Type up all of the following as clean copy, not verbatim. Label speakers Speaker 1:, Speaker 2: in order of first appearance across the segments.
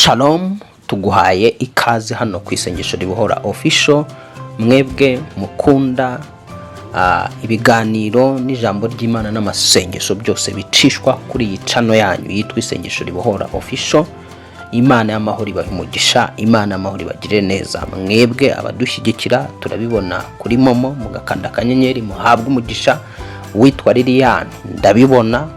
Speaker 1: Shalom, tuguhaye ikaze hano ku isengesho ribohora official. Mwebwe mukunda ibiganiro n'ijambo ry'Imana n'amasengesho byose bicishwa kuri iyi channel yanyu yitwa isengesho ribohora official. Imana y'amahoro ibahe umugisha, Imana y'amahoro ibagire neza. Mwebwe abadushyigikira turabibona kuri momo mugakanda akanyenyeri muhabwe umugisha. Witwa Lilian ndabibona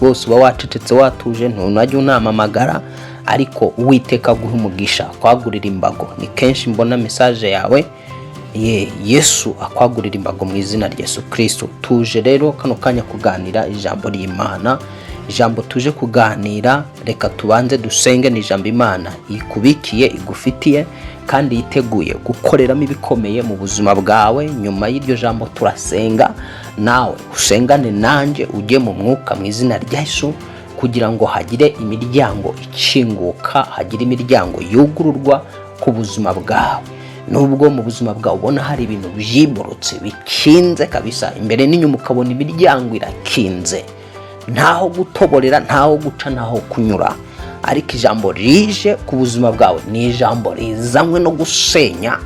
Speaker 1: rwose uba wacecetse watuje ntunajya unamamagara, ariko Uwiteka guha umugisha kwagurira imbago. Ni kenshi mbona message yawe Yesu akwagurira imbago mu izina rya Yesu Kristo. Tuje rero kano kanya kuganira ijambo ry'Imana. Ijambo tuje kuganira, reka tubanze dusenge. Ni ijambo Imana ikubikiye, igufitiye kandi yiteguye gukoreramo ibikomeye mu buzima bwawe. Nyuma y'iryo jambo turasenga, nawe usengane nanjye ujye mu mwuka mu izina rya Yesu, kugira ngo hagire imiryango ikinguka, hagire imiryango yugururwa ku buzima bwawe. Nubwo mu buzima bwawe ubona hari ibintu byiborotse bikinze kabisa, imbere n'inyuma ukabona imiryango irakinze, ntaho gutoborera, ntaho guca, ntaho kunyura, ariko ijambo rije ku buzima bwawe ni ijambo rizanywe no gusenya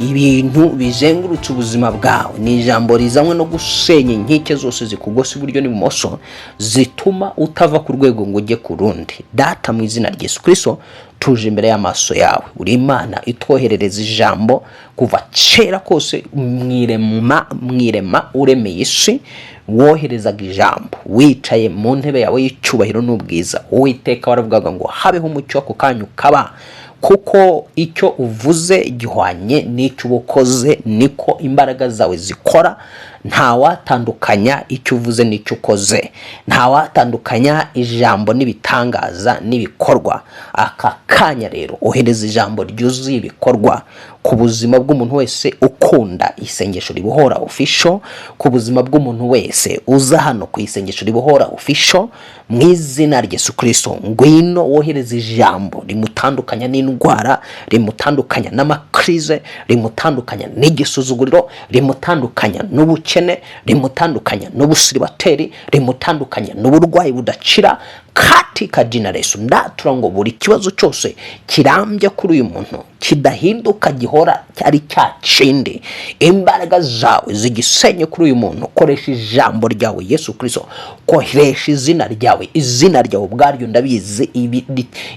Speaker 1: ibintu bizengurutse ubuzima bwawe. Ni ijambo rizanywe no gusenya inkike zose zikugose iburyo n'ibumoso, zituma utava ku rwego ngo ujye ku rundi. Data mu izina rya Yesu Kristo, tuje imbere y'amaso yawe. Uri Imana itwoherereza ijambo kuva kera kose mwirema uremeye isi, woherezaga ijambo wicaye mu ntebe yawe y'icyubahiro n'ubwiza. Uwiteka waravugaga ngo habeho umucyo, ako kanya ukaba, kuko icyo uvuze gihwanye n'icyo ukoze, niko imbaraga zawe zikora. Nta watandukanya icyo uvuze n'icyo ukoze, nta watandukanya ijambo n'ibitangaza n'ibikorwa. Aka kanya rero ohereza ijambo ryuzuye ibikorwa ku buzima bw'umuntu wese ukunda isengesho ribohora official, ku buzima bw'umuntu wese uza hano ku isengesho ribohora official. Mu izina rya Yesu Kristo, ngwino wohereza ijambo rimutandukanya n'indwara, rimutandukanya n'amakrize, rimutandukanya n'igisuzuguriro, rimutandukanya n'ubukene, rimutandukanya n'ubusiribateri, rimutandukanya n'uburwayi budakira. Katika jina la Yesu ndatura ngo buri kibazo cyose kirambye kuri uyu muntu kidahinduka, gihora cyari cyacinde. Imbaraga zawe zigisenye kuri uyu muntu. Koresha ijambo ryawe Yesu Kristo, koresha izina ryawe. Izina ryawe ubwaryo ndabizi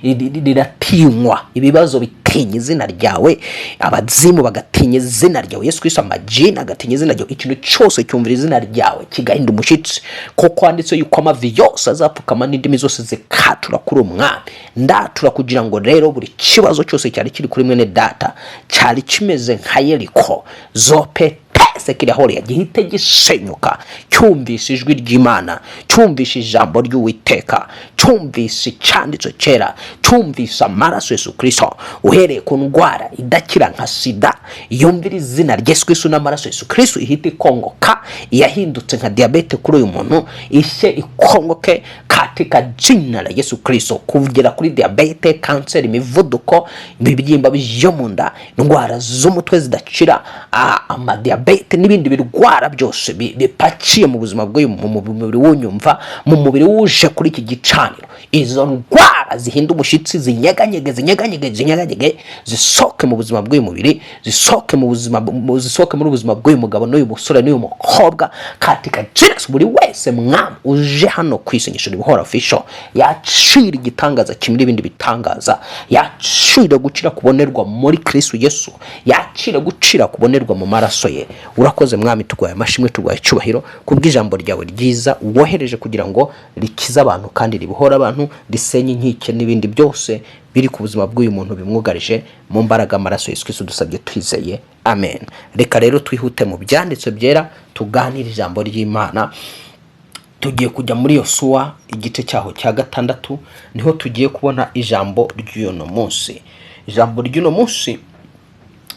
Speaker 1: riratinywa, ibibazo bitinya izina ryawe, abazimu bagatinya izina ryawe Yesu Kristo, amajini agatinya izina ryawe. Ikintu cyose cyumvira izina ryawe kigahinda umushitsi, kuko handitse yuko amavi yose azapfukama n'indimi zose zikatura kuri umwami. Ndatura kugira ngo rero buri kibazo cyose cyari kiri kuri mwene data, cyari kimeze nka Yeriko, zope sekirahori gihite gisenyuka. Cyumvise ijwi ry'Imana, cyumvise ijambo ry'Uwiteka, cyumvise cyanditse kera, cyumvise amaraso Yesu Kristo. Uhereye ku ndwara idakira nka sida, yumvira izina rya Yesu Kristo n'amaraso Yesu Kristo ihite ikongoka. Yahindutse nka diabete kuri uyu muntu, ishye ikongoke katika jina la Yesu Kristo. Kugera kuri diabete, cancer, imivuduko, ibibyimba byo mu nda, indwara z'umutwe zidakira, amadiabete n'ibindi birwara byose bipakiye mu buzima bw'uyu mubiri w'unyumva, mu mubiri wuje kuri iki gicaniro, izo ndwara zihinda umushitsi, zinyeganyege, zisoke mu buzima bw'uyu mubiri, zisoke muri ubuzima bw'uyu mugabo n'uyu musore n'uyu mukobwa. Katika Jesus, buri wese mwami uje hano ku isengesho ribohora official yacira igitangaza kimwe ibindi bitangaza, yacira gucira kubonerwa muri Kristo Yesu, yacira gucira kubonerwa mu maraso ye. Urakoze mwami, tugwaye amashimwe, tugwaye cyubahiro kubw'ijambo ryawe ryiza wohereje kugira ngo rikiza abantu kandi ribohora abantu, risenye inkike n'ibindi byose biri ku buzima bw'uyu muntu bimwugarije. Mu mbaraga amaraso Yesu Kristo dusabye twizeye, amen. Reka rero twihute mu byanditswe byera tuganira ijambo ry'Imana. Tugiye kujya muri Yosuwa igice cyaho cya 6, niho tugiye kubona ijambo ry'uno munsi. Ijambo ry'uno munsi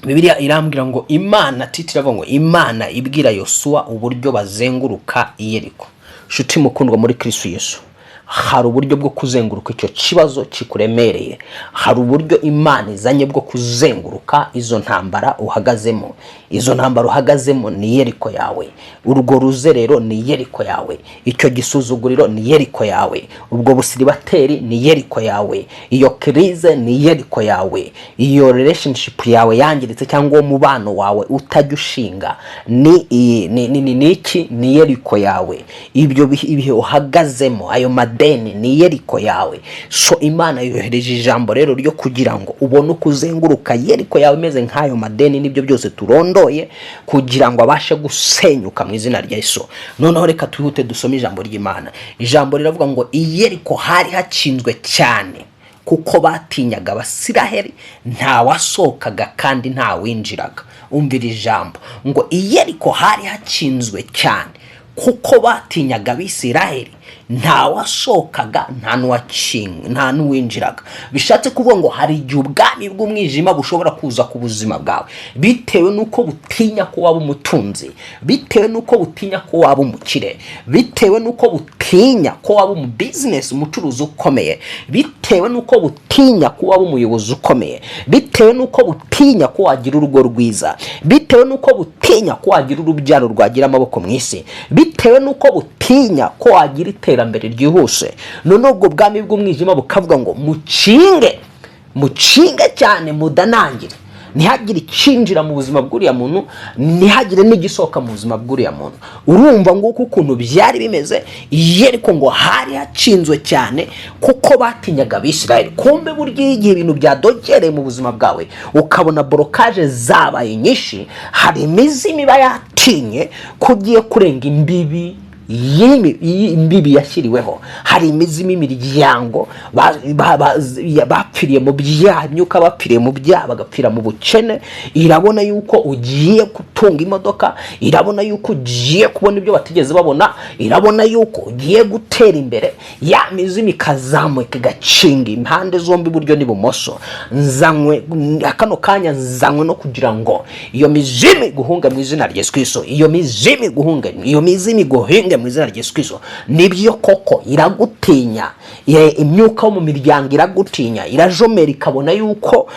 Speaker 1: Bibiliya irambwira ngo Imana titiravuga ngo Imana ibwira Yosuwa uburyo bazenguruka Yeriko. Shuti mukundwa muri Kristo Yesu, hari uburyo bwo kuzenguruka icyo kibazo kikuremereye, hari uburyo Imana izanye bwo kuzenguruka izo ntambara uhagazemo. Izo ntambara uhagazemo ni Yeriko yawe, urwo ruzerero ni Yeriko yawe, icyo gisuzuguriro ni Yeriko yawe, ubwo busiribateri ni Yeriko yawe, iyo krize ni Yeriko yawe, iyo relationship yawe yangiritse cyangwa umubano wawe utajya ushinga ni Yeriko yawe. Ibyo bihe uhagazemo, ayo madeni ni Yeriko yawe. So Imana yohereje ijambo rero ryo kugira ngo ubone kuzenguruka Yeriko yawe imeze nk'ayo madeni n'ibyo byose turondoye, kugira ngo abashe gusenyuka mu izina rya Yesu. Noneho reka twihute dusome ijambo ry'Imana. Ijambo riravuga ngo Yeriko hari hakinzwe cyane kuko batinyaga Abisiraheli, nta wasokaga kandi nta winjiraga. Umvira ijambo ngo Yeriko hari hakinzwe cyane kuko batinyaga Abisiraheli, nta wasokaga nta n'uwinjiraga. Bishatse kuvuga ngo hari igihe ubwami bw'umwijima bushobora kuza ku buzima bwawe bitewe nuko butinya ko waba umutunzi, bitewe nuko butinya ko waba umukire, bitewe nuko butinya ko waba mu business, umucuruzi ukomeye, bitewe nuko butinya ko waba umuyobozi ukomeye, bitewe nuko butinya ko wagira urugo rwiza, bitewe nuko butinya ko wagira urubyaro rwagira amaboko mu isi, bitewe nuko butinya ko wagira iterambere ryihuse. None ubwo bwami bw'umwijima bukavuga ngo mucinge cyane, mudanangire, ntihagire icinjira mu buzima bw'uriya muntu, ntihagire n'igisohoka mu buzima bw'uriya muntu. Urumva nguko ukuntu byari bimeze Yeriko, ngo hari hacinzwe cyane kuko batinyaga Abisiraheli. Kumbe burya igihe ibintu byadogereye mu buzima bwawe ukabona borokaje zabaye nyinshi, hari imizimu iba yatinye kugiye kurenga imbibi yashyiriweho. Hari imizimu imiryango bapfiriye mu byaha, imyuka bapfiriye mu byaha bagapfira mu bukene, irabona yuko ugiye gutunga imodoka, irabona yuko ugiye kubona ibyo batigeze babona, irabona yuko ugiye gutera imbere. Ya mizimu ikazamuka igacinga impande zombi, iburyo n'ibumoso. Nzanywe akano kanya, nzanywe no kugira ngo iyo mizimu guhunga mu izina rya Yesu Kristo, iyo mizimu guhunga, iyo mizimu guhinga mu izina rya Yesu Kristo. Nibyo koko iragutinya, imyuka yo mu miryango iragutinya, irajomera ikabona yuko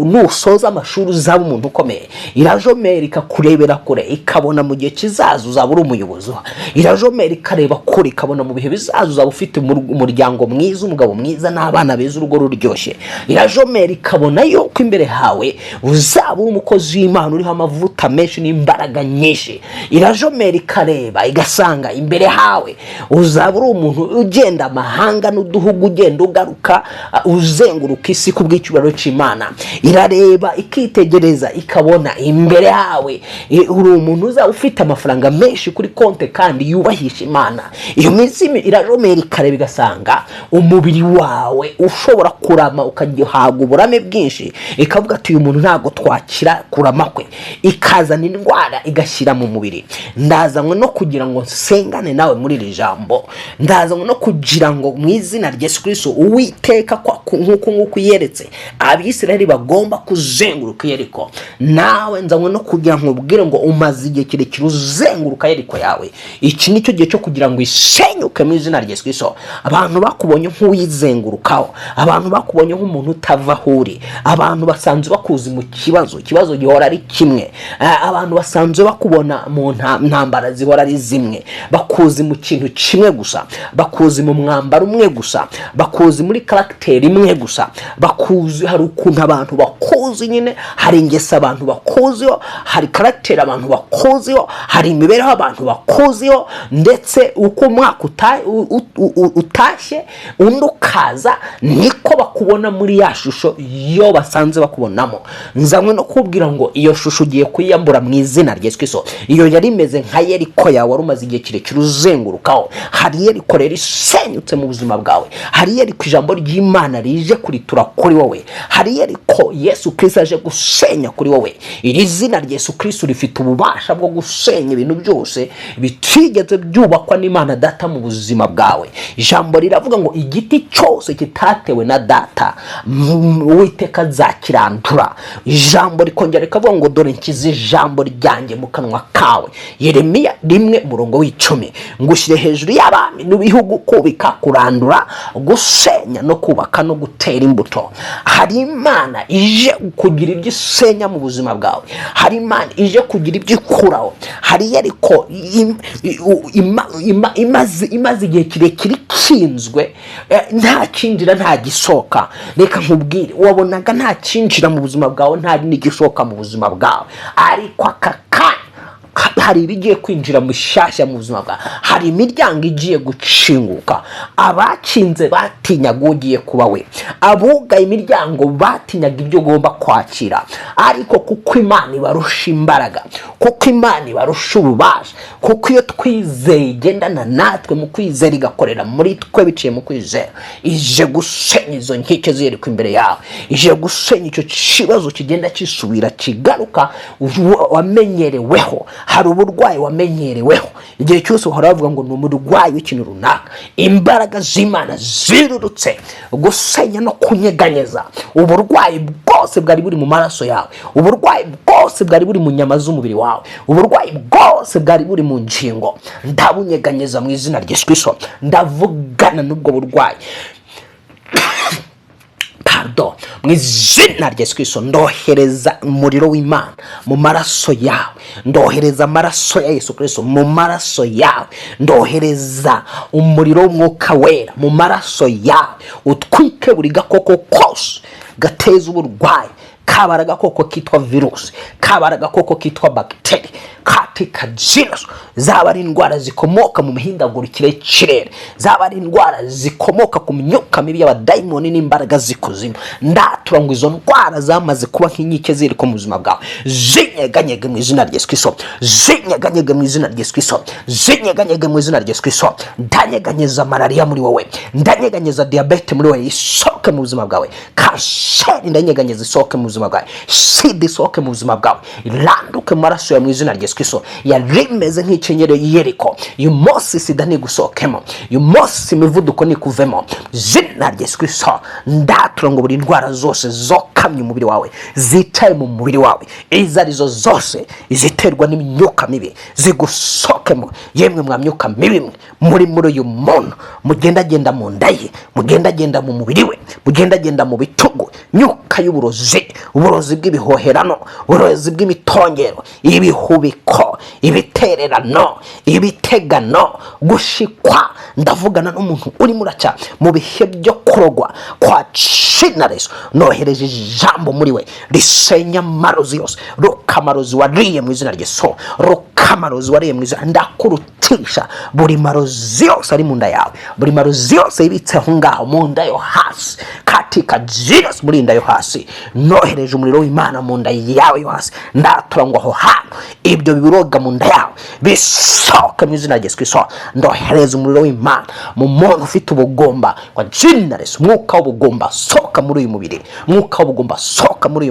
Speaker 1: nusoza amashuri uzaba umuntu ukomeye, irajomera ikakurebera kure ikabona mu gihe kizaza uzaba uri umuyobozi, irajomera ikareba kure ikabona mu bihe bizaza uzaba ufite umuryango mwiza, umugabo mwiza n'abana beza, urugo ruryoshye. Irajomera ikabona yuko imbere hawe uzaba uri umukozi w'Imana uriho amavuta menshi n'imbaraga nyinshi. Irajomera ikareba igasanga imbere hawe uzaba uri umuntu ugenda amahanga n'uduhugu, ugenda ugaruka, uzenguruka isi ku bw'icyubahiro cy'Imana. Irareba ikitegereza ikabona imbere hawe uri umuntu uzaba ufite amafaranga menshi kuri konte kandi yubahisha Imana. Iyo mizimu irajomera ikareba igasanga umubiri wawe ushobora kurama ukagihabwa uburame bwinshi, ikavuga ati uyu muntu ntago twakira kurama kwe, ikazana indwara igashyira mu mubiri. Ndazanywe no kugira ngo nsengane nawe muri iri jambo, ndazanywe no kugira ngo mu izina rya Yesu Kristo Uwiteka nk'uko yeretse Abisiraheli bagomba kuzenguruka Yeriko, nawe nzanywe no kugira ngo ubwire ngo umaze igihe kirekire uzenguruka Yeriko yawe. Iki nicyo gihe cyo kugira ngo isenyuke mu izina rya Yesu Kristo. Abantu bakubonye nk'uyizengurukaho, abantu bakubonye nk'umuntu utava huri, abantu basanzwe bakuzi mu ikibazo gihora ari kimwe, abantu basanzwe bakubona mu ntambara zihora ari zimwe, bakuzi mu kintu kimwe gusa, bakuzi mu mwambaro umwe gusa, bakuzi muri karakteri imwe gusa, bakuzi. Hari ukuntu abantu bakuzi nyine, hari ingeso abantu bakuziho, hari karakteri abantu bakuziho, hari imibereho abantu bakuziho, ndetse uko umwaka utashye undi ukaza niko bakubona muri ya shusho yo basanze bakubonamo. Nzanywe no kubwira ngo iyo shusho ugiye kuyambura mu izina rya Yesu Kristo. Iyo yari imeze nka Yeriko yawe wari umaze igihe kirekire uzengurukaho. Hari Yeriko rero isenyutse mu buzima bwawe, hari Yeriko ijambo ry'Imana rije kuritura kuri wowe, hari Yeriko Yesu Kristo aje gusenya kuri wowe. Iri zina rya Yesu Kristo rifite ububasha bwo gusenya ibintu byose bitigeze byubakwa n'Imana Data mu buzima bwawe. Ijambo riravuga ngo igiti cyose kitatewe na Data Uwiteka azakirandura. Ijambo rikongera rikavuga ngo dore nshyize ijambo ryanjye mu kanwa kawe. Yeremiya rimwe murongo w'icumi, ngushyire hejuru y'abami n'ibihugu kubika, kurandura, gusenya no kubaka no gutera imbuto. Hari Imana ije kugira ibyo isenya mu buzima bwawe, hari Imana ije kugira ibyo ikuraho. hari ariko imaze igihe kirekire ikinzwe, nta kinjira nta gisohoka. Reka nkubwire, wabonaga nta kinjira mu buzima bwawe, nta n'igisohoka mu buzima bwawe, ariko aka hari ibigiye kwinjira mushyashya mu buzima bwawe. Hari imiryango igiye gucinguka. Abakinze batinyaga ugiye kuba we, abugaye imiryango batinyaga ibyo ugomba kwakira, ariko kuko Imana ibarusha imbaraga, kuko Imana ibarusha ububasha, kuko iyo twizeye igendana natwe mu kwizera, igakorera muri twe biciye mu kwizera, ije gusenya izo nkike ziyereka imbere yawe, ije gusenya icyo kibazo kigenda kisubira kigaruka wamenyereweho. Hari uburwayi wamenyereweho, igihe cyose uhora bavuga ngo ni umurwayi w'ikintu runaka. Imbaraga z'Imana zirurutse gusenya no kunyeganyeza uburwayi bwose bwari buri mu maraso yawe, uburwayi bwose bwari buri mu nyama z'umubiri wawe, uburwayi bwose bwari buri mu ngingo. Ndabunyeganyeza mu izina rya Yesu Kristo. Ndavugana n'ubwo burwayi mu izina rya Yesu Kristo. Ndohereza umuriro w'Imana mu maraso yawe, ndohereza amaraso ya Yesu Kristo mu maraso yawe, ndohereza umuriro w'Umwuka Wera mu maraso yawe, utwike buri gakoko kose gateza uburwayi, kaba ari agakoko kitwa virusi, kaba ari agakoko kitwa bagiteri, katika jinaso. Zaba ari indwara zikomoka mu mihindagurikire y'ikirere, zaba ari indwara zikomoka ku myuka mibi y'abadayimoni n'imbaraga z'ikuzimu, ndatura ngo izo ndwara zamaze kuba nk'inkike ziri ku buzima bwawe zinyeganyege mu izina rya Yesu Kristo, zinyeganyege mu izina rya Yesu Kristo, zinyeganyege mu izina rya Yesu Kristo. Ndanyeganyeza malaria muri wowe, ndanyeganyeza diabete muri wowe, isohoke mu buzima bwawe. Kanseri ndanyeganyeza isohoke mu buzima bwawe, sida isohoke mu buzima bwawe, iranduke mu maraso ya mu izina rya Yesu Kristo. Yarimeze nk'icenyero y'Yeriko, uyu munsi sida nigusohokemo, uyu munsi imivuduko nikuvemo, izina rya Yesu Kristo. Ndatura ngo buri ndwara zose zokamye umubiri wawe, zicaye mu mubiri wawe, izo arizo zose iziterwa n'imyuka mibi, zigusohokemo. Yemwe mwa myuka mibi muri uyu muntu, mugendagenda mu nda ye, mugendagenda mu mubiri we, mugendagenda mu bitugu, myuka y'uburozi, uburozi bw'ibihoherano, uburozi bw'imitongero, ibihubiko, ibitererano, ibitegano, gushikwa. Ndavugana n'umuntu uri muraca mu bihe byo kurogwa kwa Cinareso. Nohereje ijambo muri we risenya amarozi yose, rukamarozi wariye mu izina rya Yesu, rukamarozi wariye mu izina, ndakurutisha buri marozi yose ari mu nda yawe, buri marozi yose yibitse aho ngaho mu nda yo hasi, katika Jesus muri nda yo hasi. Nohereje umuriro w'Imana mu nda yawe yo hasi, ndatura ngo aho hantu ibyo biroga mu nda yawe bisohoke mu izina rya Yesu Kristo. Ndohereza umuriro w'Imana mu muntu ufite ubugomba kwa Cinareso, umwuka w'ubugomba sohoka muri uyu mubiri, umwuka w'ubugomba sohoka muri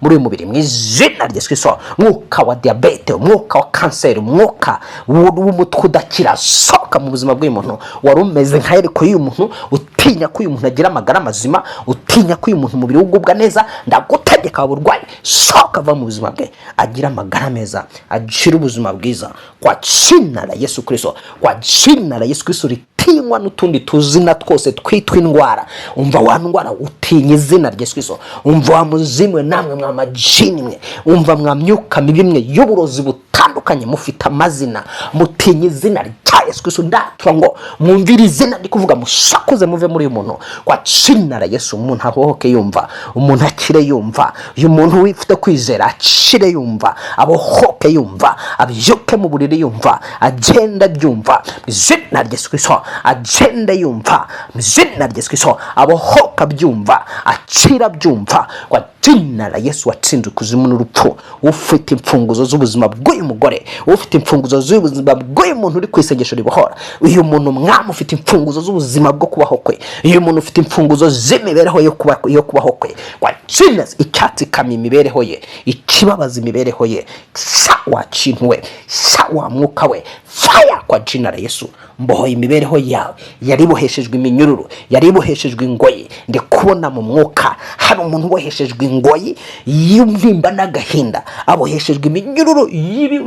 Speaker 1: uyu mubiri mu izina rya Yesu Kristo. Umwuka wa diabete, umwuka wa kanseri, umwuka w'umutwe udakira sohoka mu buzima bw'uyu muntu. Wari umeze nka Yeriko y'uyu muntu, utinya ko uyu muntu agira amagara mazima, utinya ko uyu muntu umubiri ugubwa neza, ndagutegeka uburwayi sohoka va mu buzima bwe, agira amagara meza, agira ubuzima bwiza kwa Cina la Yesu Kristo, kwa Cina la Yesu Kristo. Ritinywa n'utundi tuzina twose twitwa indwara. Umva wa ndwara utinya izina rya Yesu Kristo. Umva wa muzimwe namwe mwa majini mwe, umva mwa myuka mibi mwe y'uburozi butandukanye mufite amazina, mutinya izina rya Yesu Kristo. Ndatura ngo mwumvire izina ndi kuvuga, musakuze muve muri uyu muntu kwa Cina la Yesu. Umuntu ahohoke yumva, umuntu akire yumva, uyu muntu wifite kwizera akire yumva, abohoke yumva, abyuke mu buriri yumva, agenda byumva izina rya Yesu Kristo, agenda yumva izina rya Yesu Kristo, abohoka byumva, akira byumva kwa Cina la Yesu. Watsinze kuzimu n'urupfu, ufite imfunguzo z'ubuzima bw'uyu mugore, ufite imfunguzo z'ubuzima bw'uyu muntu uri kwisengesho ribohora. Uyu muntu mwami ufite imfunguzo z'ubuzima bwo kubaho kwe, uyu muntu ufite imfunguzo z'imibereho yo kubaho kwe kwa Cina. Icyatsi kamye imibereho ye, ikibabaza imibereho ye, sawa kintu we, sawa mwuka we, fire kwa Cina la Yesu. mbohoye imibereho yawe yari boheshejwe iminyururu, yari boheshejwe ingoyi. Ndi kubona mu mwuka hari umuntu boheshejwe ingoyi y'intimba n'agahinda, aboheshejwe iminyururu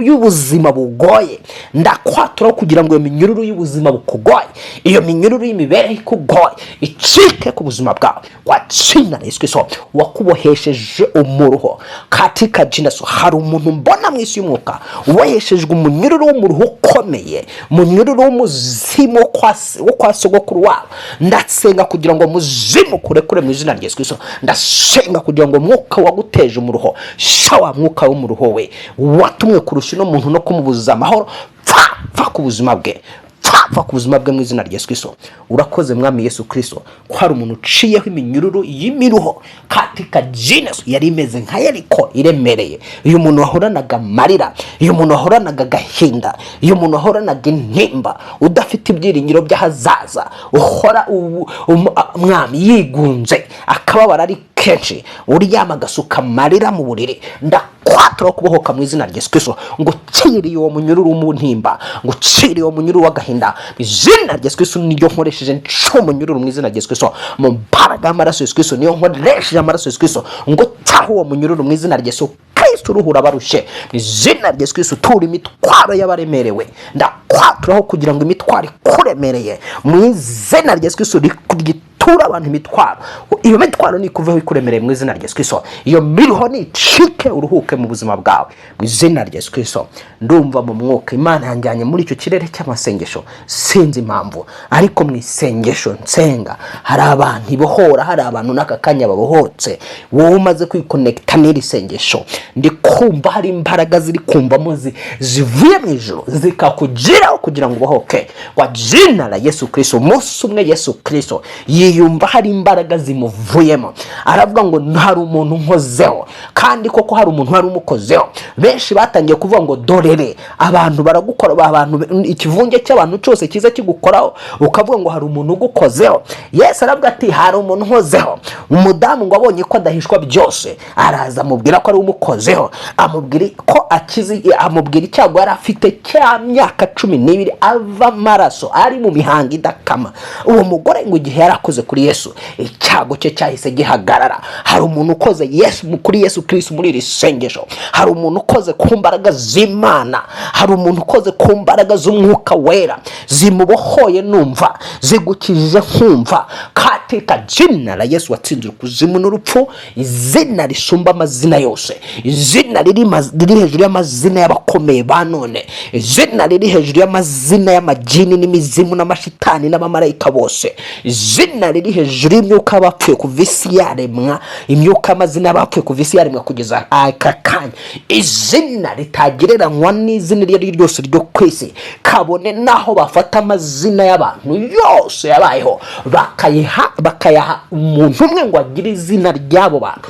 Speaker 1: y'ubuzima bugoye. Ndakwatura kugira ngo iyo minyururu y'ubuzima bukugoye, iyo minyururu y'imibereho ikugoye icike ku buzima bwawe. Wachina na Yesu Kristo wakubohesheje umuruho katika jina Yesu. Hari umuntu mbona mu isi y'umwuka uboheshejwe umunyururu w'umuruho ukomeye, umunyururu w'umuzimu wo kwa sogokuru wawe. Ndasenga kugira ngo muzimu kurekure mu izina rya Yesu Kristo. Ndasenga kugira ngo mwuka waguteje umuruho, shawa mwuka w'umuruho we watumwe kurusha no muntu no kumubuza amahoro, pfa ku buzima bwe, pfa ku buzima bwe mu izina rya Yesu Kristo. Urakoze mwami Yesu Kristo ko hari umuntu uciyeho iminyururu y'imiruho katika jina Yesu, yari imeze nka Yeriko iremereye. Uyu muntu wahoranaga marira, uyu muntu wahoranaga gahinda, uyu muntu wahoranaga intimba, udafite ibyiringiro by'ahazaza, uhora mwami yigunze, akababara ari kenshi, uryama agasuka marira mu buriri. Ndakwatura kubohoka mu izina rya Yesu Kristo, ngo ciriye uwo munyururu w'umuntimba, ngo ciriye uwo munyururu w'agahinda mu izina rya Yesu Kristo. Niyo nkoresheje nco munyururu mu izina rya Yesu Kristo, mu mbaraga y'amaraso Yesu Kristo, niyo nkoresheje amaraso Yesu Kristo, ngo taho uwo munyururu mu izina rya Yesu Kristo. Uruhura abarushe mu izina rya Yesu Kristo, tura imitwaro y'abaremerewe. Ndakwaturaho kugira ngo imitwaro ikuremereye mu izina rya Yesu Kristo tura abantu imitwaro. Iyo mitwaro ni kuvaho ikuremereye mu izina rya Yesu Kristo. Iyo miriho ni cike, uruhuke mu buzima bwawe mu izina rya Yesu Kristo. Ndumva mu mwuka Imana yanjyanye muri icyo kirere cy'amasengesho, sinzi impamvu, ariko mu isengesho nsenga hari abantu ibohora, hari abantu n'aka kanya babohotse. Wowe umaze kwikonekta n'iri sengesho, ndi kumva hari imbaraga ziri kumvamo zivuye mu ijuru zikakugiraho kugira ngo ubohoke kwa jina la Yesu Kristo. Umunsi umwe Yesu Kristo yiyumva hari imbaraga zimuvuyemo, aravuga ngo hari umuntu nkozeho, kandi koko hari umuntu wari umukozeho. Benshi batangiye kuvuga ngo dorere abantu baragukora, abantu ikivunge cy'abantu cyose kiza kigukoraho, ukavuga ngo hari umuntu ugukozeho. Yesu aravuga ati hari umuntu nkozeho. Umudamu ngo abonye ko adahishwa byose, araza amubwira ko ari umukozeho, amubwira ko akizi, amubwira icyago yari afite cya myaka 12 ava amaraso ari mu mihanga idakama. Uwo mugore ngo igihe yarakoze kuri Yesu, icyago cye cyahise gihagarara. Hari umuntu ukoze Yesu kuri Yesu Kristo muri iri sengesho. Hari umuntu ukoze ku mbaraga z'Imana, hari umuntu ukoze ku mbaraga z'umwuka wera, zimubohoye numva, zigukijije nkumva katika jina la Yesu watsinze ukuzimu n'urupfu. Izina risumba amazina yose, izina riri hejuru y'amazina y'abakomeye ba none, izina riri hejuru y'amazina y'amajini n'imizimu n'amashitani n'abamarayika bose, izina riri hejuru y'imyuka y'abapfuye kuva isi yaremwa, imyuka y'amazina y'abapfuye kuva isi yaremwa kugeza aka kanya. Izina ritagereranywa n'izina iryo ari ryose ryo kwisi, kabone naho bafata amazina y'abantu yose yabayeho bakayaha umuntu umwe ngo agire izina ry'abo bantu,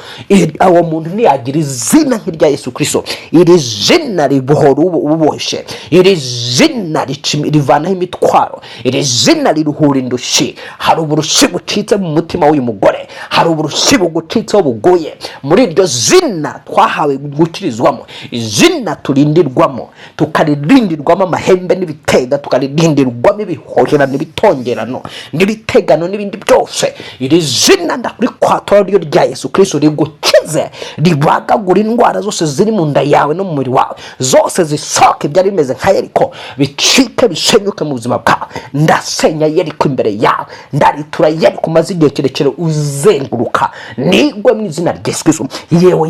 Speaker 1: abo muntu ntiyagira izina nk'irya Yesu Kristo. Iri zina ribohora uboshye, iri zina rivanaho imitwaro, iri zina riruhura indushyi. Hari uburushyi bucitse mu mutima w'uyu mugore, hari uburushyi bugucitseho buguye. Muri iryo zina twahawe gukirizwamo, izina turindirwamo, tukaririndirwamo amahembe n'ibitega, tukaririndirwamo ibihohera n'ibitongerano n'ibitegano n'ibindi byose. Iri zina ndakuri kwatora ryo rya Yesu Kristo rigukize, ribagagura indwara zose ziri mu nda yawe no mu muri wawe, zose zisoke byari bimeze nka Yeriko, bicike bisenyuke mu buzima bwawe. Ndasenya Yeriko imbere yawe, ndaritura Yeriko maze igihe kirekire uzenguruka, nigwe mu izina rya Yesu Kristo. Yewe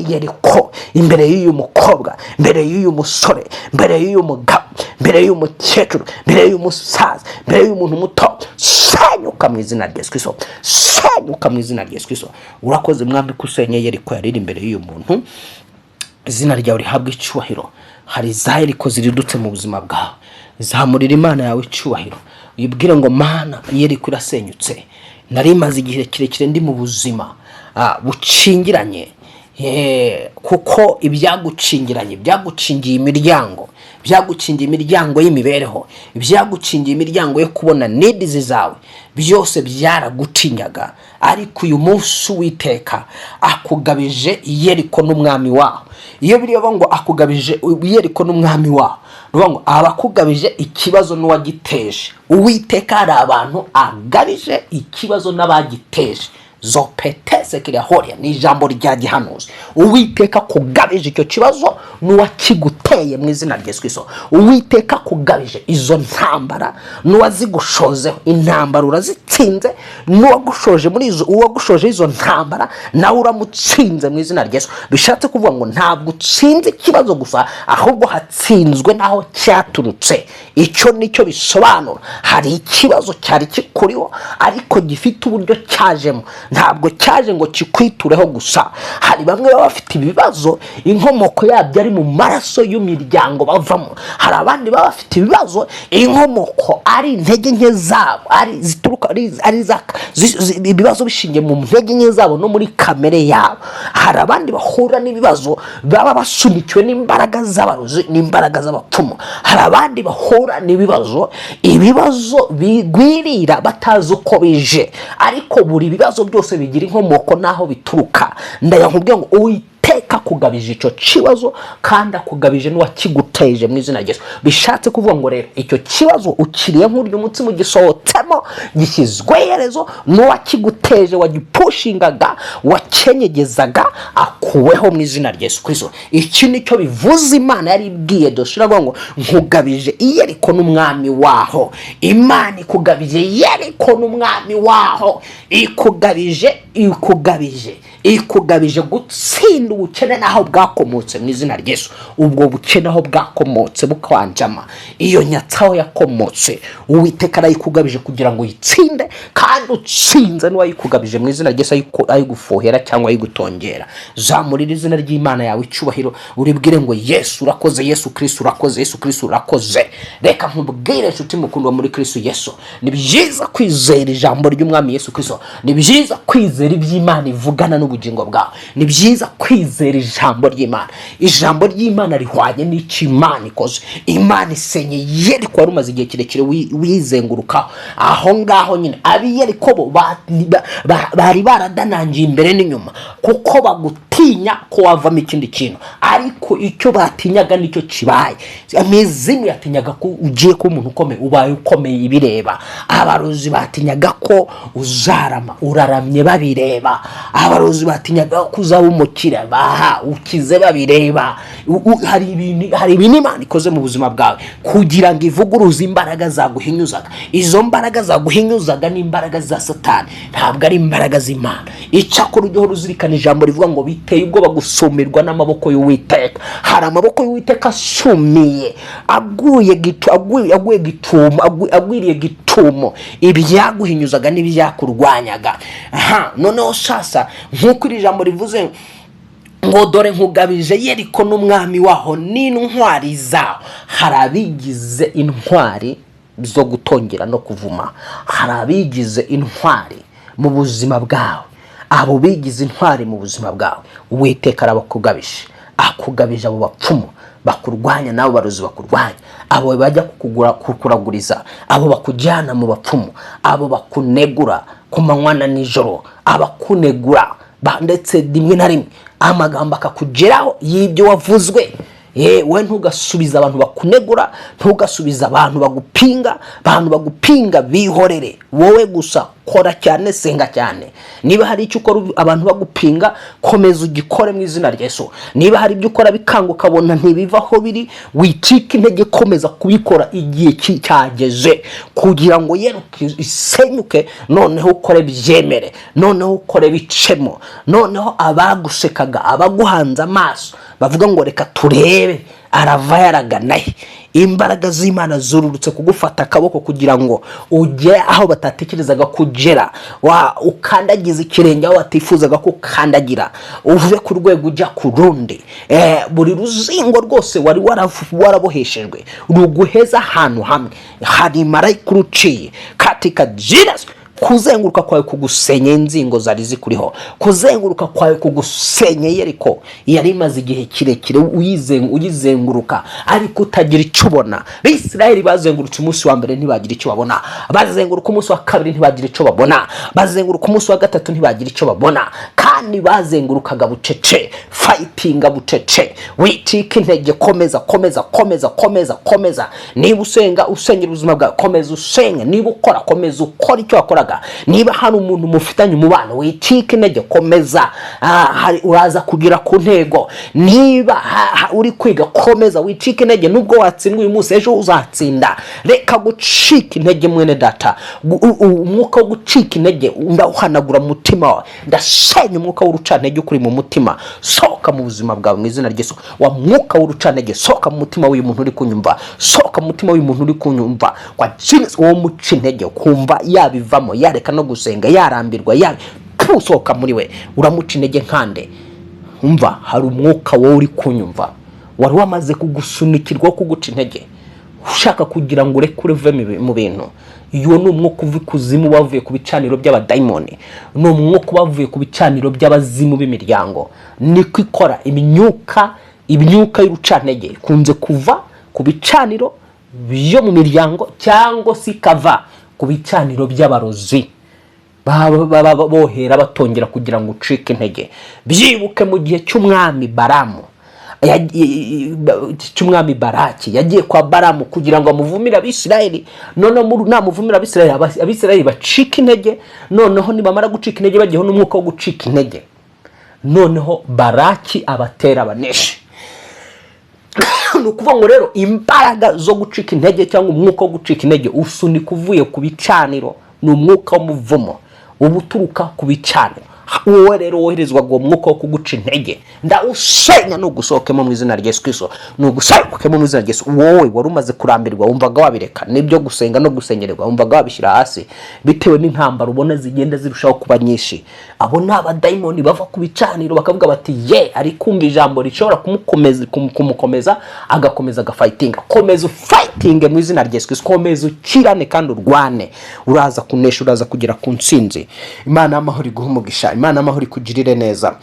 Speaker 1: Yeriko, imbere y'uyu mukobwa, imbere y'uyu musore, imbere y'uyu mugabo, imbere y'uyu mukecuru, imbere y'uyu musaza, imbere y'uyu muntu muto, senyuka mu izina rya Yesu Kristo, senyuka mu izina rya Yesu Kristo. Urakoze mwami kusenye Yeriko yariri imbere y'uyu muntu. Izina ryawe rihabwa icyubahiro. Hari za Yeriko ziridutse mu buzima bwawe, zamurira Imana yawe icyubahiro, uyibwire ngo Mana Yeriko irasenyutse. Nari maze igihe kirekire ndi mu buzima bucingiranye, kuko ibyagucingiranye byagucingiye imiryango, byagucingiye imiryango y'imibereho, byagucingiye imiryango yo kubona needs zawe, byose byaragucinyaga. Ariko uyu munsi Uwiteka akugabije Yeriko n'umwami waho. Iyo biriyo ngo akugabije Yeriko n'umwami waho, ruvuga ngo abakugabije ikibazo n'uwagiteje. Uwiteka hari abantu agabije ikibazo n'abagiteje. Zopetese kirahoria ni ijambo rya gihanuzi. Uwiteka kugabije icyo kibazo n'uwakiguteye mu izina rya Yesu Kristo. Uwiteka kugabije izo ntambara n'uwazigushozeho. Intambara urazitsinze, n'uwagushoje muri izo, uwagushoje izo ntambara nawe uramutsinze mu izina rya Yesu. Bishatse kuvuga ngo ntabwo utsinze ikibazo gusa, ahubwo hatsinzwe naho cyaturutse. Icyo nicyo bisobanura. Hari ikibazo cyari kikuriho ariko gifite uburyo cyajemo. Ntabwo cyaje ngo kikwitureho gusa. Hari bamwe baba bafite ibibazo inkomoko yabyo ari mu maraso y'Imiryango bavamo. Hari abandi baba bafite ibibazo inkomoko ari intege nke zabo, ari zituruka ari ibibazo bishingiye mu ntege nke zabo no muri kamere yabo. Hari abandi bahura n'ibibazo baba basunikiwe n'imbaraga z'abarozi n'imbaraga z'abapfumu. Hari abandi bahura n'ibibazo bigwirira batazi uko bije, ariko buri bibazo byose bigira inkomoko naho bituruka. Ndayakubwiye ngo Uwiteka kugabije icyo kibazo kandi akugabije n'uwakiguteje mu izina rya Yesu. Bishatse kuvuga ngo rero icyo kibazo ukiriye nk'uryo umutima ugisohotsemo, gishyizwe iherezo, n'uwakiguteje wagipushingaga wakenyegezaga akuweho mu izina rya Yesu Kristo. Iki nicyo bivuze Imana yari ibwiye Yoshua ngo nkugabije Yeriko n'umwami waho. Imana ikugabije Yeriko n'umwami waho, ikugabije gutsinda ubukene naho bwakomotse mu izina rya Yesu. Ubwo bukene aho bwakomotse bukwanjama, iyo nyatsaho yakomotse, Uwiteka arayikugabije kugira ngo uyitsinde, kandi utsinze n'uwayikugabije mu izina rya Yesu ayigufuhera cyangwa ayigutongera. Zamurira izina ry'Imana yawe icyubahiro, uribwire ngo Yesu urakoze, Yesu Kristo urakoze, Yesu Kristo urakoze. Reka nkubwire nshuti mukundwa muri Kristo Yesu, ni byiza kwizera ijambo ry'Umwami Yesu Kristo. Ni byiza kwizera iby'Imana ivugana n'ubugingo bwawe. Ni byiza kwizera ijambo ry'Imana. Ijambo ry'Imana rihwanye n'icyo Imana ikoze. Imana isenye Yeriko wari umaze igihe kirekire wizengurukaho. Aho ngaho nyine abi Yeriko bo bari baradanangiye imbere n'inyuma, kuko bagutinya ko wavamo ikindi kintu, ariko icyo batinyaga nicyo kibaye. Imizimu yatinyaga ko ugiye kuba umuntu ukomeye, ubaye ukomeye ibireba. Abarozi batinyaga ko uzarama, uraramye babireba. Abarozi batinyaga ko uzaba umukire, ukize babireba. Hari ibintu Imana ikoze mu buzima bwawe kugira ngo ivuguruze imbaraga zaguhinyuzaga. Izo mbaraga zaguhinyuzaga ni imbaraga za Satani, ntabwo ari imbaraga z'Imana. Icyakora ujye uzirikana ijambo rivuga ngo biteye ubwoba gusumirwa n'amaboko y'Uwiteka. Hari amaboko y'Uwiteka asumiye, agwiriye gitumo ibyaguhinyuzaga n'ibyakurwanyaga. Noneho sasa nk'uko iri jambo rivuze ngo dore nkugabije Yeriko n'umwami waho n'intwari zaho. Hari abigize intwari zo gutongera no kuvuma. Hari abigize intwari mu buzima bwawe. Abo bigize intwari mu buzima bwawe Uwiteka arabakugabije. Akugabije abo bapfumu bakurwanya, nabo barozi bakurwanya, abo bajya kukuraguriza, abo bakujyana mu bapfumu, abo bakunegura ku manywa na nijoro, abakunegura ndetse rimwe na rimwe amagambo akakugeraho y'ibyo wavuzwe. We ntugasubiza abantu bakunegura, ntugasubiza abantu bagupinga bihorere. Wowe gusa kora cyane, senga cyane. Niba hari icyo ukora abantu bagupinga, komeza ugikore mu izina rya Yesu. Niba hari ibyo ukora bikanguka ukabona ntibivaho biri, wicika intege, komeza kubikora igihe cyageze kugira ngo Yeriko isenyuke. Noneho ukore byemere, noneho ukore bicemo, noneho abagusekaga, abaguhanze amaso bavuga ngo reka turebe arava yaraganaye. Imbaraga z'Imana zururutse kugufata akaboko kugira ngo ujye aho batatekerezaga kugera, ukandagiza ikirenge aho batifuzaga ko ukandagira, uve ku rwego ujya ku rundi. Buri ruzingo rwose wari waraboheshejwe ruguheza ahantu hamwe. Hari marayika uruciye katika Jesus. Kuzenguruka kwawe kugusenya inzingo zari zikuriho, kuzenguruka kwawe kugusenya Yeriko yari imaze igihe kirekire uyizenguruka ariko utagira icyo ubona. Bisirayeli bazengurutse umunsi wa mbere ntibagira icyo babona, bazenguruka umunsi wa kabiri ntibagira icyo babona, bazenguruka umunsi wa gatatu ntibagira icyo babona, kandi satani bazengurukaga bucece, fightinga bucece. Wicika intege, komeza komeza komeza komeza komeza. Niba usenga usengera ubuzima bwawe, komeza usenga. Niba ukora, komeza ukora icyo wakoraga. Niba hari umuntu mufitanye umubano, wicika intege, komeza. Uraza kugira ku ntego. Niba uri kwiga, komeza wicika intege. Nubwo watsindwa uyu munsi, ejo uzatsinda. Reka gucika intege mwene data. Umwuka wo gucika intege ndawuhanagura mu mutima wawe. Ndasenya umwuka w'urucantege ukuri mu mutima. Sohoka mu buzima bwawe mu izina ry'Yesu. Wa mwuka w'urucantege, sohoka mu mutima w'uyu muntu uri kunyumva. Sohoka mu mutima w'uyu muntu uri kunyumva. Kwa Jesus wo muca intege, kumva yabivamo, yareka no gusenga, yarambirwa, sohoka muri we. Uramuca intege nkande. Umva, hari umwuka wowe uri kunyumva, wari wamaze kugusunikirwa, kuguca intege, ushaka kugira ngo urekure uve mu bintu. Iyo ni umwuka uva ikuzimu, bavuye ku bicaniro by'abadayimoni. Ni umwuka bavuye ku bicaniro by'abazimu b'imiryango. Niko ikora imyuka y'urucantege kunze kuva ku bicaniro byo mu miryango, cyangwa se ikava ku bicaniro by'abarozi bohera batongera kugira ngo ucike intege. Byibuke mu gihe cy'umwami Baramu, cy'umwami Baraki, yagiye kwa Baramu kugira ngo amuvumire Abisirayeli. Noneho namuvumira Abisirayeli bacika intege. Noneho nibamara gucika intege, bagiyeho n'umwuka wo gucika intege. Noneho Baraki abatera abaneshe. Nukuvuga ngo rero imbaraga zo gucika intege cyangwa umwuka wo gucika intege usunika uvuye ku bicaniro. Ni umwuka w'umuvumo ubuturuka ku bicaniro. Wowe rero woherezwa ngo umwuka wo kuguca intege, ndawusenya nugusohokemo mu izina rya Yesu Kristo. Nugusohokemo mu izina rya Yesu. Wowe wari umaze kurambirwa, wumvaga wabireka nibyo gusenga no gusengererwa, wumvaga wabishyira hasi bitewe n'intambara ubona zigenda zirushaho kuba nyinshi. Abo ni abadayimoni bava ku bicaniro bakavuga bati ari kumva ijambo rishobora kumukomeza agakomeza agafightinga. Komeza fighting mu izina rya Yesu Kristo. Komeza ukirane kandi urwane. Uraza kunesha, uraza kugira ku ntsinzi. Imana y'amahoro iguhe umugisha. Imana y'amahoro ikugirire neza.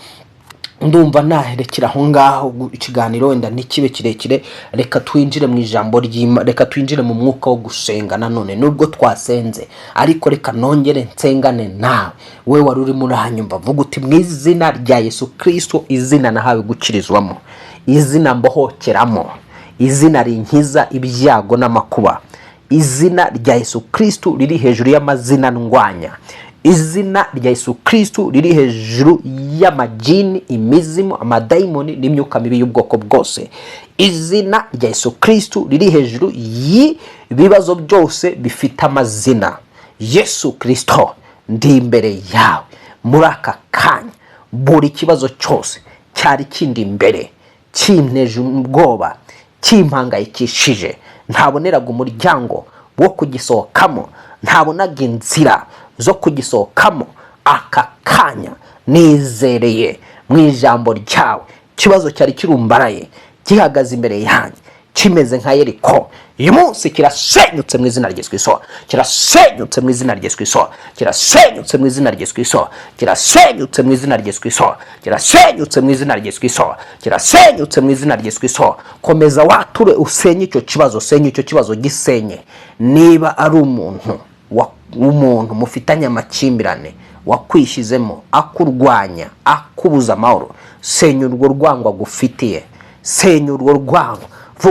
Speaker 1: Ndumva naherekera aho ngaho ikiganiro, wenda ntikibe kirekire. Reka twinjire mu ijambo ry'Imana, reka twinjire mu mwuka wo gusenga nanone. Nubwo twasenze, ariko reka nongere nsengane nawe. We wari uri muri hanyumva, vuga uti mu izina rya Yesu Kristo, izina nahawe gukirizwamo, izina mbohokeramo, izina rinkiza ibyago n'amakuba, izina rya Yesu Kristo riri hejuru y'amazina ndwanya, izina rya Yesu Kristo riri hejuru y'amajini, imizimu, amadayimoni n'imyuka mibi y'ubwoko bwose. Izina rya Yesu Kristo riri hejuru y'ibibazo byose bifite amazina. Yesu Kristo, ndi imbere yawe muri aka kanya. Buri kibazo cyose cyari kindi imbere, kinteje ubwoba, kimpangayikishije, ntaboneraga umuryango wo kugisohokamo, ntabonaga inzira zo kugisohokamo, aka kanya nizereye mu ijambo ryawe. Kibazo cyari kirumbaraye, gihagaze imbere yanjye, kimeze nka Yeriko. Uyu munsi kirasenyutse mu izina rya Yesu Kristo. Kirasenyutse mu izina rya Yesu Kristo. Kirasenyutse mu izina rya Yesu Kristo. Kirasenyutse mu izina rya Yesu Kristo. Kirasenyutse mu izina rya Yesu Kristo. Kirasenyutse mu izina rya Yesu Kristo. Komeza wature usenye icyo kibazo, senye icyo kibazo, gisenye. Niba ari umuntu mufitanye amakimbirane wakwishizemo, akurwanya, akubuza amahoro, senya urwo rwango agufitiye. Senya urwo rwango.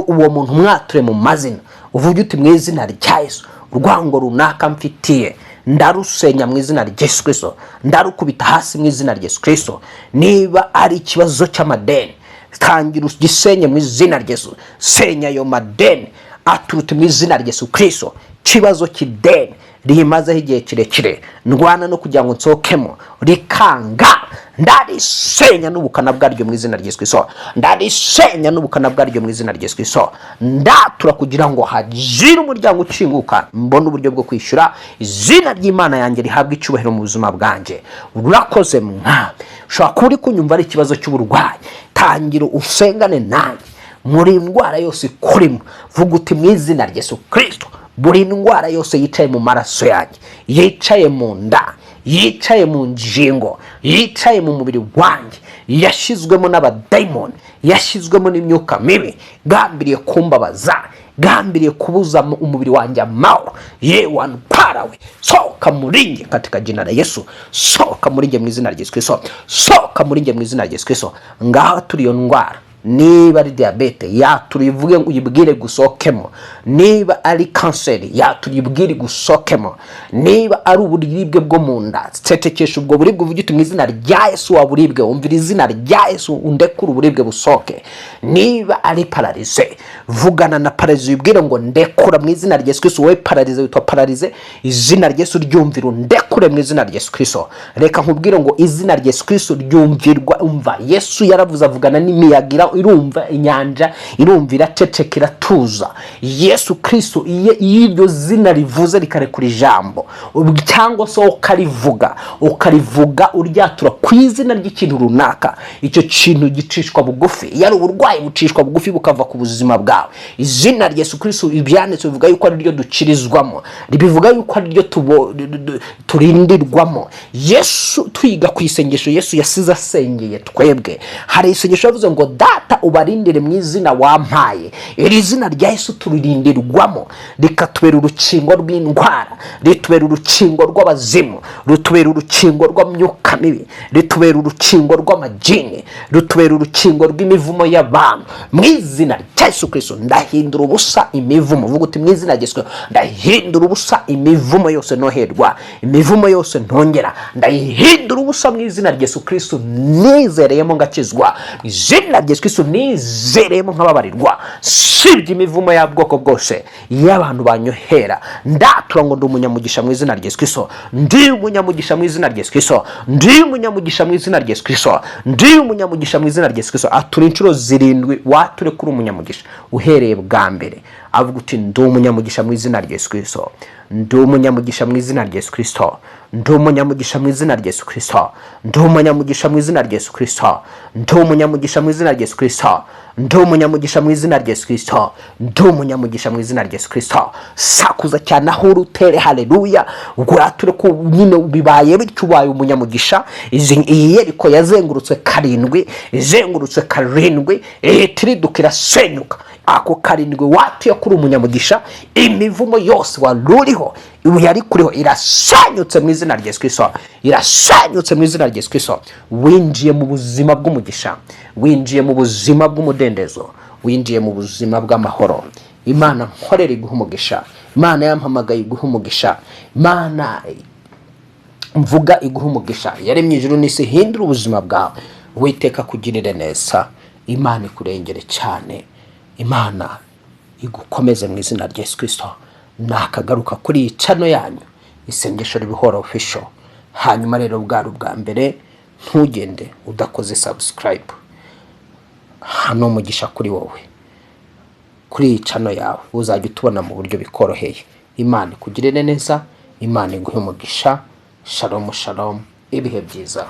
Speaker 1: Uwo muntu mwature mu mazina, uvuge uti mu izina rya Yesu, urwango runaka mfitiye ndarusenya mu izina rya Yesu Kristo. Ndarukubita hasi mu izina rya Yesu Kristo. Niba ari ikibazo cy'amadeni, tangira ugisenye mu izina rya Yesu. Senya ayo madeni aturute mu izina rya Yesu Kristo. Kibazo kideni rimazeho igihe kirekire, ndwana no kugira ngo nsohokemo, rikanga, ndarisenya n'ubukana bwaryo mu izina rya Yesu Kristo. Ndarisenya n'ubukana bwaryo mu izina rya Yesu Kristo. Ndatura kugira ngo hagire umuryango ukinguka, mbona uburyo bwo kwishyura. Izina ry'Imana yanjye rihabwa icyubahiro mu buzima bwanjye. Urakoze mwami. Ushobora kuba uri kunyumva ari ikibazo cy'uburwayi, tangira usengane nanjye. Muri indwara yose ikurimo, vuga uti mu izina rya Yesu Kristo, buri ndwara yose yicaye mu maraso yanjye, yicaye mu nda, yicaye mu ngingo, yicaye mu mubiri wanjye, yashizwemo n'abadayimoni, yashizwemo n'imyuka mibi gambiriye kumbabaza, gambiriye kubuza umubiri wanjye amahoro, yewe anparawe, sohoka muri njye katika jina la Yesu, sohoka muri njye mu izina rya Yesu Kristo, sohoka muri njye mu izina rya Yesu Kristo. Ngaho turi iyo ndwara, niba ari diabete yaturivuge uyibwire gusokemo, niba ari kanseri yatuyibwire gusokemo, niba ari uburibwe bwo mu nda cecekesha ubwo buribwe uvuge uti mu izina rya Yesu waburibwe, umvira izina rya Yesu undekura uburibwe busoke. Niba ari paralize vugana na paralize ubwire ngo ndekura mu izina rya Yesu Kristo. Wowe paralize witwa paralize, izina rya Yesu ryumvira undekure mu izina rya Yesu Kristo. Reka nkubwire ngo izina rya Yesu Kristo ryumvirwa. Umva Yesu yaravuze avugana n'imiyagira, irumva inyanja, irumvira cecekera tuza. Yesu Kristo iyo iryo zina rivuze rikarekura ijambo cyangwa se ukarivuga uryatura ku izina ry'ikintu runaka, icyo kintu gicishwa bugufi. Yari uburwayi bucishwa bugufi bukava ku buzima bwawe. Izina rya Yesu Kristo ibyanditse bivuga yuko ari ryo dukirizwamo, bivuga yuko ari ryo turindirwamo. Yesu twiga ku isengesho Yesu yasize asengeye twebwe. Hari isengesho yavuze ngo data ubarindire mu izina wampaye. Iri zina rya Yesu turirindirwamo, rikatubera urukingo rw'indwara, ritubera urukingo rw'abazimu, rutubera urukingo rw'amyuka mibi, ritubera urukingo rw'amajini, rutubera urukingo rw'imivumo y'abantu. Mu izina rya Yesu Kristo ndahindura ubusa imivumo. Vuga uti mu izina rya Yesu ndahindura ubusa imivumo yose noherwa, imivumo yose ntongera, ndahindura ubusa mu izina rya Yesu Kristo. Nizereyemo ngakizwa, mu izina rya Yesu Kristo nizereyemo nkababarirwa, sibye imivumo y'ubwoko bwose y'abantu banyohera. Ndatura ngo ndi umunyamugisha mu izina rya Yesu Kristo, ndi umunyamugisha mu izina rya Yesu Kristo, ndi umunyamugisha mu izina rya Yesu Kristo, ndi umunyamugisha mu izina rya Yesu Kristo. Atura inshuro 7 wature kuri umunyamugisha uhereye bwa mbere, avuga uti ndi umunyamugisha mu izina rya Yesu Kristo, ndi umunyamugisha mu izina rya Yesu Kristo, ndi umunyamugisha mu izina rya Yesu Kristo, ndi umunyamugisha mu izina rya Yesu Kristo, ndi umunyamugisha mu izina rya Yesu Kristo, ndi umunyamugisha mu izina rya Yesu Kristo, ndi umunyamugisha mu izina rya Yesu Kristo. Sakuza cyane aho urutere haleluya, ugurature ko nyine bibaye bityo ubaye umunyamugisha. Iyi Yeriko yazengurutse 7, izengurutse 7, tiridukira senyuka. Ako 7 watuye kuri umunyamugisha, imivumo yose waruriho yari kuriho irasanyutse mu izina rya Yesu Kristo, irasanyutse mu izina rya Yesu Kristo. Winjiye mu buzima bw'umugisha, winjiye mu buzima bw'umudendezo, winjiye mu buzima bw'amahoro. Imana nkorera iguhumugisha, Imana yampamagaye iguhumugisha, Imana mvuga iguhumugisha. Yaremye ijuru n'isi, hindura ubuzima bwawe, Uwiteka kugirire neza, Imana ikurengere cyane, Imana igukomeze mu izina rya Yesu Kristo. Nakagaruka kuri iyi chano yanyu isengesho ribihora official. Hanyuma rero bwa mbere ntugende udakoze subscribe. Hano umugisha kuri wowe, kuri iyi chano yawe uzajya utubona mu buryo bikoroheye. Imana ikugirire neza, Imana iguhe umugisha. Shalom shalom, ibihe byiza.